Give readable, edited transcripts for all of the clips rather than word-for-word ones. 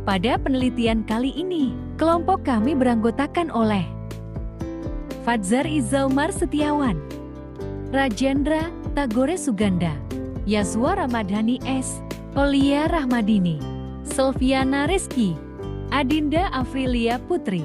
Pada penelitian kali ini, kelompok kami beranggotakan oleh Fadzar Izaumar Setiawan, Rajendra Tagore Suganda, Yaswa Ramadhani S, Olia Rahmadini, Selviana Rizky, Adinda Afrilia Putri.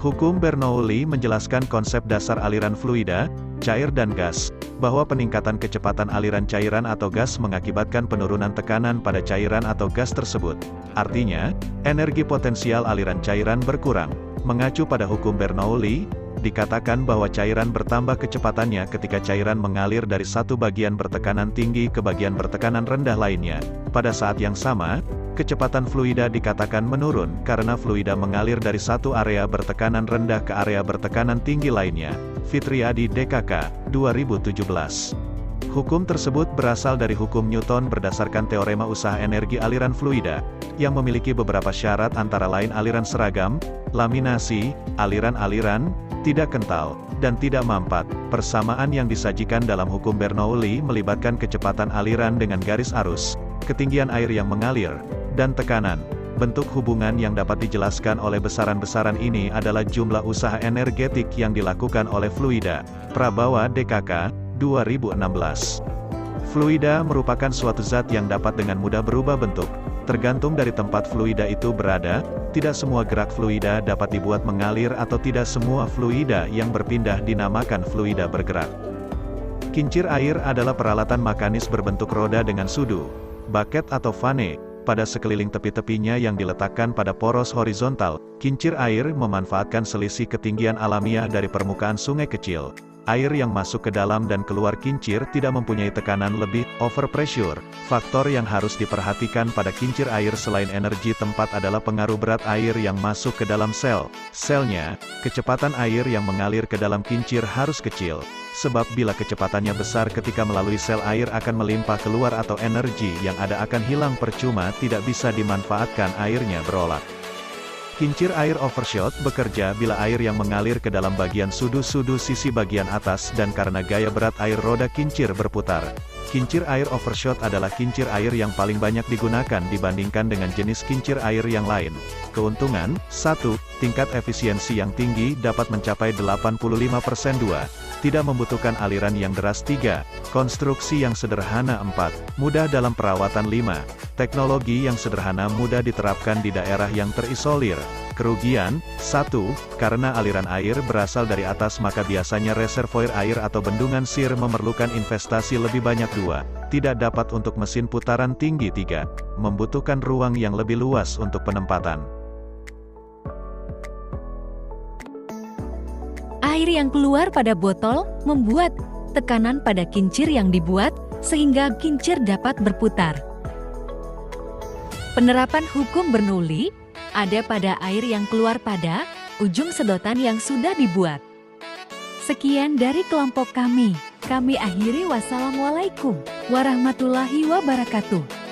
Hukum Bernoulli menjelaskan konsep dasar aliran fluida, cair dan gas, bahwa peningkatan kecepatan aliran cairan atau gas mengakibatkan penurunan tekanan pada cairan atau gas tersebut. Artinya, energi potensial aliran cairan berkurang. Mengacu pada hukum Bernoulli, dikatakan bahwa cairan bertambah kecepatannya ketika cairan mengalir dari satu bagian bertekanan tinggi ke bagian bertekanan rendah lainnya. Pada saat yang sama, kecepatan fluida dikatakan menurun karena fluida mengalir dari satu area bertekanan rendah ke area bertekanan tinggi lainnya. Fitriadi DKK, 2017. Hukum tersebut berasal dari hukum Newton berdasarkan teorema usaha energi aliran fluida, yang memiliki beberapa syarat antara lain aliran seragam, laminasi, aliran-aliran, tidak kental, dan tidak mampat. Persamaan yang disajikan dalam hukum Bernoulli melibatkan kecepatan aliran dengan garis arus, ketinggian air yang mengalir, dan tekanan. Bentuk hubungan yang dapat dijelaskan oleh besaran-besaran ini adalah jumlah usaha energetik yang dilakukan oleh fluida. Prabawa DKK, 2016. Fluida merupakan suatu zat yang dapat dengan mudah berubah bentuk. Tergantung dari tempat fluida itu berada, tidak semua gerak fluida dapat dibuat mengalir atau tidak semua fluida yang berpindah dinamakan fluida bergerak. Kincir air adalah peralatan mekanis berbentuk roda dengan sudu, bucket atau vane, pada sekeliling tepi-tepinya yang diletakkan pada poros horizontal. Kincir air memanfaatkan selisih ketinggian alamiah dari permukaan sungai kecil. Air yang masuk ke dalam dan keluar kincir tidak mempunyai tekanan lebih, overpressure. Faktor yang harus diperhatikan pada kincir air selain energi tempat adalah pengaruh berat air yang masuk ke dalam selnya. Kecepatan air yang mengalir ke dalam kincir harus kecil, sebab bila kecepatannya besar ketika melalui sel air akan melimpah keluar atau energi yang ada akan hilang percuma, tidak bisa dimanfaatkan airnya berolak. Kincir air overshot bekerja bila air yang mengalir ke dalam bagian sudu-sudu sisi bagian atas dan karena gaya berat air roda kincir berputar. Kincir air overshot adalah kincir air yang paling banyak digunakan dibandingkan dengan jenis kincir air yang lain. Keuntungan, 1. Tingkat efisiensi yang tinggi dapat mencapai 85%. 2. Tidak membutuhkan aliran yang deras. 3. Konstruksi yang sederhana. 4. Mudah dalam perawatan. 5. Teknologi yang sederhana mudah diterapkan di daerah yang terisolir. Kerugian, 1. Karena aliran air berasal dari atas maka biasanya reservoir air atau bendungan sir memerlukan investasi lebih banyak. 2. Tidak dapat untuk mesin putaran tinggi. 3. Membutuhkan ruang yang lebih luas untuk penempatan. Air yang keluar pada botol membuat tekanan pada kincir yang dibuat, sehingga kincir dapat berputar. Penerapan hukum Bernoulli ada pada air yang keluar pada ujung sedotan yang sudah dibuat. Sekian dari kelompok kami. Kami akhiri. Wassalamualaikum warahmatullahi wabarakatuh.